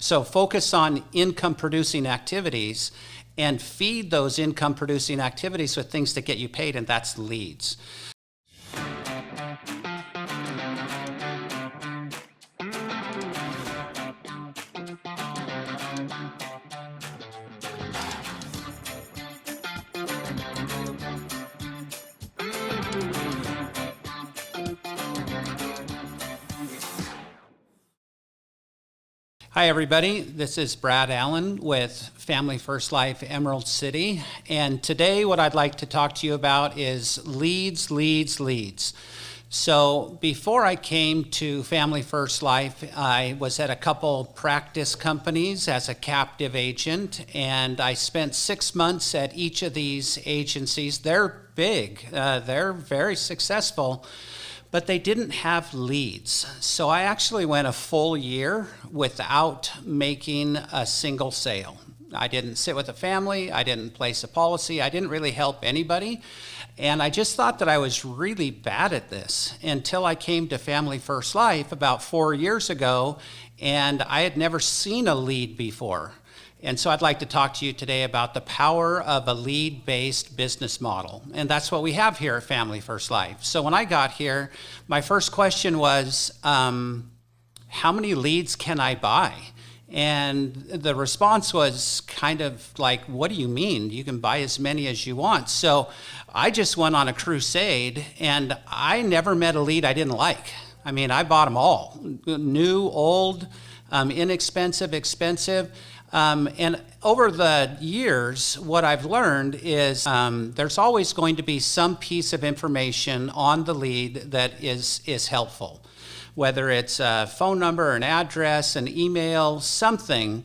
So focus on income producing activities and feed those income producing activities with things that get you paid, and that's leads. Hi everybody, this is Brad Allan with Family First Life Emerald City, and today what I'd like to talk to you about is leads. So before I came to Family First Life, I was at a couple practice companies as a captive agent, and I spent 6 months at each of these agencies. They're big, they're very successful, but they didn't have leads. So I actually went a full year without making a single sale. I didn't sit with a family, I didn't place a policy, I didn't really help anybody. And I just thought that I was really bad at this until I came to Family First Life about 4 years ago, and I had never seen a lead before. And so I'd like to talk to you today about the power of a lead-based business model. And that's what we have here at Family First Life. So when I got here, my first question was, how many leads can I buy? And the response was kind of like, what do you mean? You can buy as many as you want. So I just went on a crusade, and I never met a lead I didn't like. I mean, I bought them all, new, old, inexpensive, expensive. And over the years, what I've learned is there's always going to be some piece of information on the lead that is helpful, whether it's a phone number, an address, an email, something.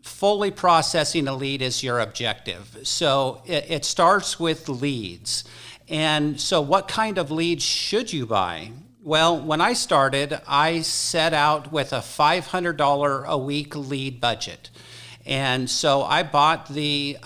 Fully processing a lead is your objective. So it starts with leads. And so what kind of leads should you buy? Well, when I started, I set out with a $500 a week lead budget. And so I bought the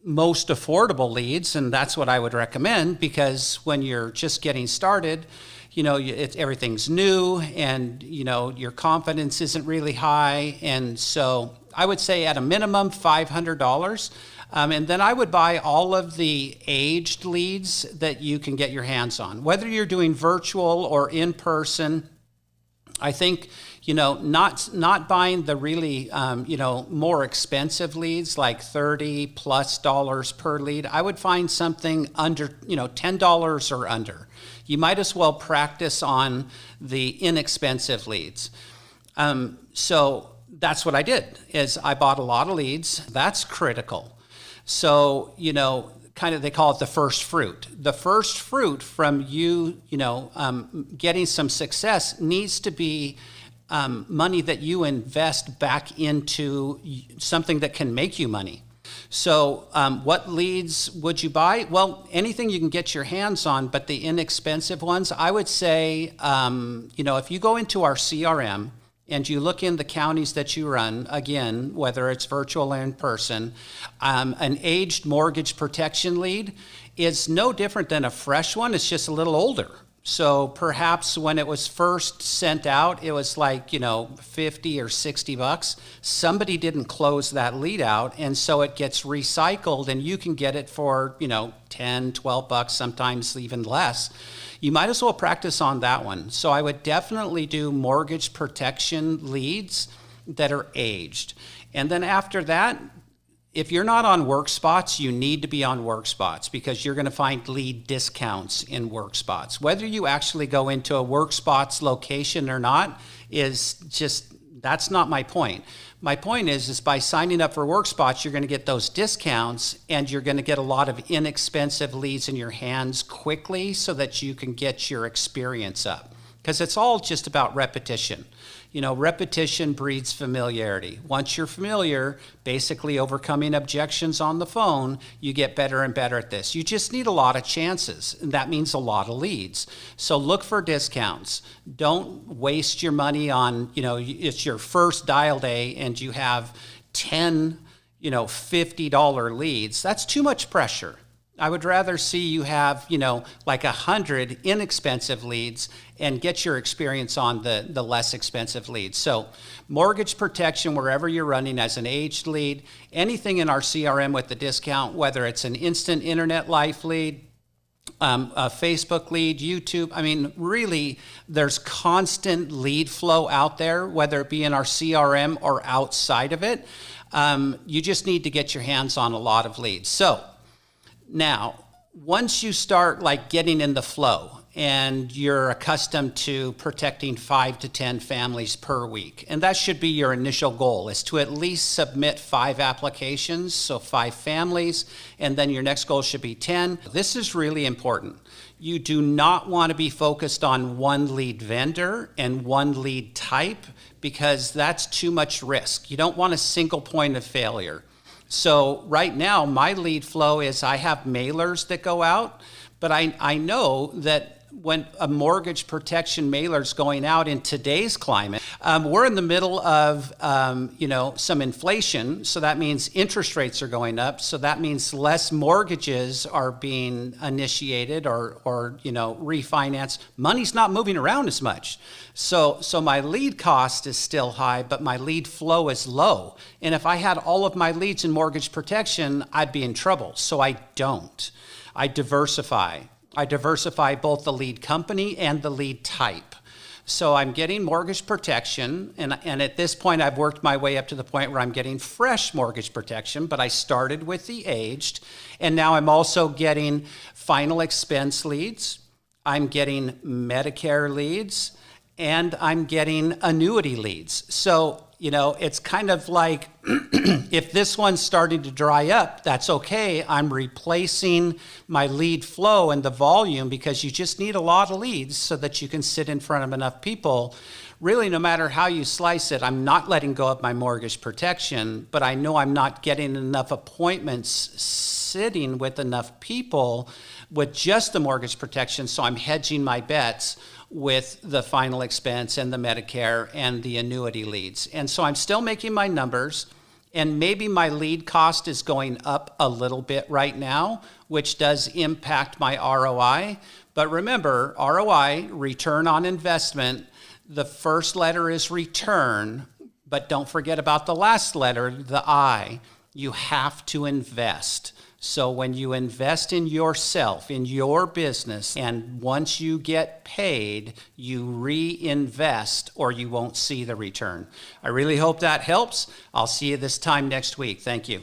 most affordable leads, and that's what I would recommend, because when you're just getting started, you know, everything's new, and you know, your confidence isn't really high. And so I would say at a minimum $500. And then I would buy all of the aged leads that you can get your hands on, whether you're doing virtual or in person. I think, you know, not buying the really, you know, more expensive leads like $30+ per lead. I would find something under, you know, $10 or under. You might as well practice on the inexpensive leads. So that's what I did, is I bought a lot of leads. That's critical. So, you know, kind of they call it the first fruit. The first fruit from you, you know, getting some success needs to be money that you invest back into something that can make you money. So what leads would you buy? Well, anything you can get your hands on, but the inexpensive ones, I would say, you know, if you go into our CRM, and you look in the counties that you run, again, whether it's virtual or in person, an aged mortgage protection lead is no different than a fresh one. It's just a little older. So perhaps when it was first sent out, it was like, you know, 50 or 60 bucks. Somebody didn't close that lead out, and so it gets recycled, and you can get it for, you know, 10, 12 bucks, sometimes even less. You might as well practice on that one. So I would definitely do mortgage protection leads that are aged. And then after that, if you're not on WorkSpots, you need to be on WorkSpots, because you're going to find lead discounts in WorkSpots. Whether you actually go into a WorkSpots location or not is just, that's not my point. My point is by signing up for WorkSpots, you're going to get those discounts, and you're going to get a lot of inexpensive leads in your hands quickly so that you can get your experience up. Because it's all just about repetition. You know, repetition breeds familiarity. Once you're familiar, basically overcoming objections on the phone, you get better and better at this. You just need a lot of chances, and that means a lot of leads. So look for discounts. Don't waste your money on, you know, it's your first dial day and you have 10, you know, $50 leads. That's too much pressure. I would rather see you have, like 100 inexpensive leads and get your experience on the less expensive leads. So mortgage protection, wherever you're running as an aged lead, anything in our CRM with the discount, whether it's an instant internet life lead, a Facebook lead, YouTube. I mean, really, there's constant lead flow out there, whether it be in our CRM or outside of it. You just need to get your hands on a lot of leads. So now, once you start like getting in the flow and you're accustomed to protecting 5 to 10 families per week, and that should be your initial goal, is to at least submit 5 applications, so 5 families, and then your next goal should be 10. This is really important. You do not want to be focused on one lead vendor and one lead type, because that's too much risk. You don't want a single point of failure. So right now, my lead flow is I have mailers that go out, but I know that when a mortgage protection mailer is going out in today's climate, we're in the middle of some inflation, so that means interest rates are going up, so that means less mortgages are being initiated or refinanced. Money's not moving around as much, so my lead cost is still high, but my lead flow is low. And if I had all of my leads in mortgage protection, I'd be in trouble. So I don't. I diversify. I diversify both the lead company and the lead type. So I'm getting mortgage protection, and at this point I've worked my way up to the point where I'm getting fresh mortgage protection, but I started with the aged, and now I'm also getting final expense leads, I'm getting Medicare leads, and I'm getting annuity leads. So, it's kind of like if this one's starting to dry up, that's okay. I'm replacing my lead flow and the volume, because you just need a lot of leads so that you can sit in front of enough people. Really, no matter how you slice it, I'm not letting go of my mortgage protection, but I know I'm not getting enough appointments sitting with enough people with just the mortgage protection, so I'm hedging my bets with the final expense and the Medicare and the annuity leads. And so I'm still making my numbers, and maybe my lead cost is going up a little bit right now, which does impact my ROI. But remember, ROI, return on investment, the first letter is return, but don't forget about the last letter, the I. You have to invest. So when you invest in yourself, in your business, and once you get paid, you reinvest or you won't see the return. I really hope that helps. I'll see you this time next week. Thank you.